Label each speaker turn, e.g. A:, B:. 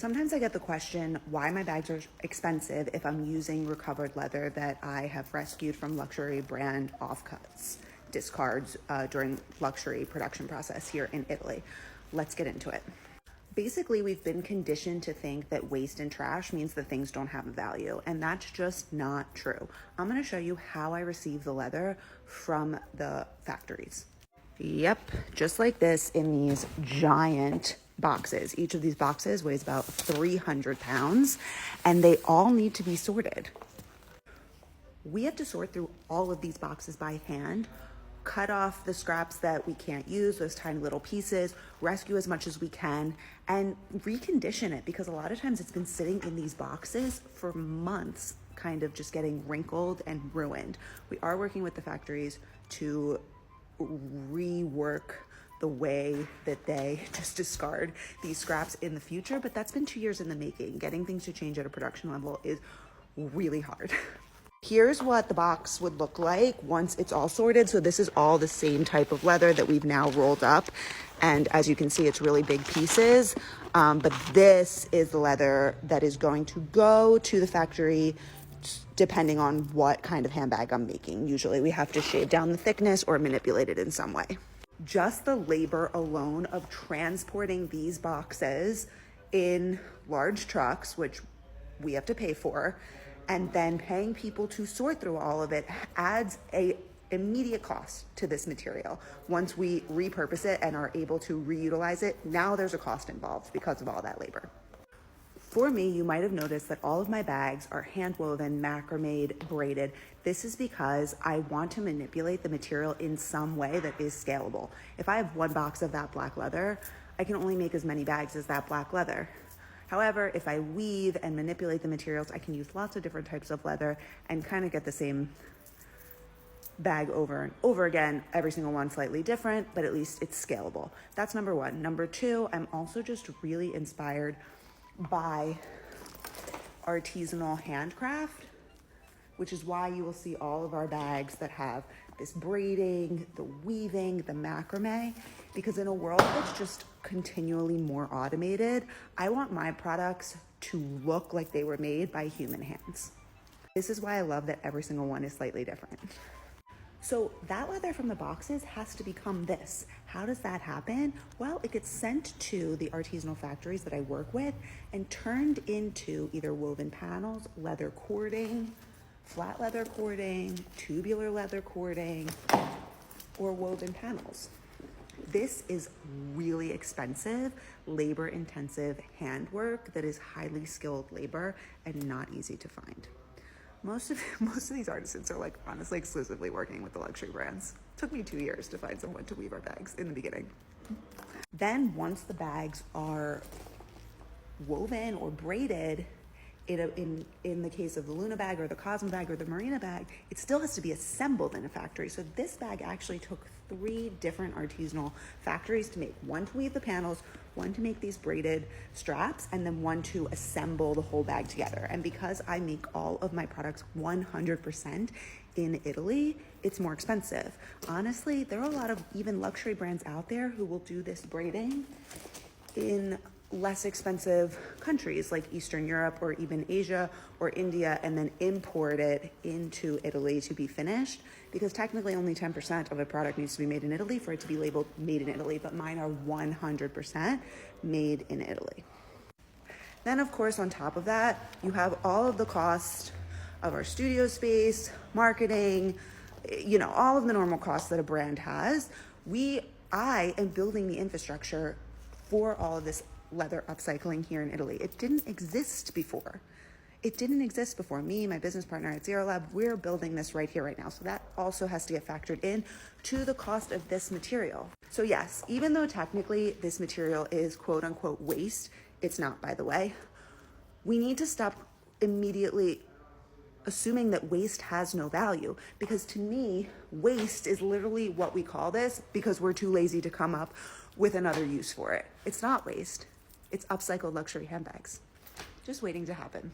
A: Sometimes I get the question why my bags are expensive if I'm using recovered leather that I have rescued from luxury brand offcuts, discards during luxury production process here in Italy. Let's get into it. Basically, we've been conditioned to think that waste and trash means that things don't have a value, and that's just not true. I'm gonna show you how I receive the leather from the factories. Yep, just like this in these giant boxes. Each of these boxes weighs about 300 pounds, and they all need to be sorted. We have to sort through all of these boxes by hand, cut off the scraps that we can't use, those tiny little pieces, rescue as much as we can, and recondition it, because a lot of times it's been sitting in these boxes for months, kind of just getting wrinkled and ruined. We are working with the factories to rework the way that they just discard these scraps in the future, but that's been 2 years in the making. Getting things to change at a production level is really hard. Here's what the box would look like once it's all sorted. So this is all the same type of leather that we've now rolled up. And as you can see, it's really big pieces. But this is the leather that is going to go to the factory depending on what kind of handbag I'm making. Usually we have to shave down the thickness or manipulate it in some way. Just the labor alone of transporting these boxes in large trucks, which we have to pay for, and then paying people to sort through all of it adds a immediate cost to this material. Once we repurpose it and are able to reutilize it, now there's a cost involved because of all that labor. For me, you might have noticed that all of my bags are hand woven, macrame braided. This is because I want to manipulate the material in some way that is scalable. If I have one box of that black leather, I can only make as many bags as that black leather. However, if I weave and manipulate the materials, I can use lots of different types of leather and kind of get the same bag over and over again, every single one slightly different, but at least it's scalable. That's number one. Number two, I'm also just really inspired by artisanal handcraft, which is why you will see all of our bags that have this braiding, the weaving, the macrame, because in a world that's just continually more automated, I want my products to look like they were made by human hands. This is why I love that every single one is slightly different. So that leather from the boxes has to become this. How does that happen? Well, it gets sent to the artisanal factories that I work with and turned into either woven panels, leather cording, flat leather cording, tubular leather cording, or woven panels. This is really expensive, labor-intensive handwork that is highly skilled labor and not easy to find. Most of these artisans are honestly exclusively working with the luxury brands. It took me 2 years to find someone to weave our bags in the beginning. Then once the bags are woven or braided, in the case of the Luna bag or the Cosmo bag or the Marina bag, it still has to be assembled in a factory. So this bag actually took 3 different artisanal factories to make. One to weave the panels, one to make these braided straps, and then one to assemble the whole bag together. And because I make all of my products 100% in Italy, it's more expensive. Honestly, there are a lot of even luxury brands out there who will do this braiding in less expensive countries like Eastern Europe or even Asia or India, and then import it into Italy to be finished, because technically only 10% of a product needs to be made in Italy for it to be labeled made in Italy, but mine are 100% made in Italy. Then of course, on top of that, you have all of the cost of our studio space, marketing, all of the normal costs that a brand has. I am building the infrastructure for all of this leather upcycling here in Italy. It didn't exist before. Me, my business partner at Zero Lab, we're building this right here, right now. So that also has to get factored in to the cost of this material. So yes, even though technically this material is quote unquote waste, it's not, by the way. We need to stop immediately assuming that waste has no value, because to me, waste is literally what we call this because we're too lazy to come up with another use for it. It's not waste. It's upcycled luxury handbags, just waiting to happen.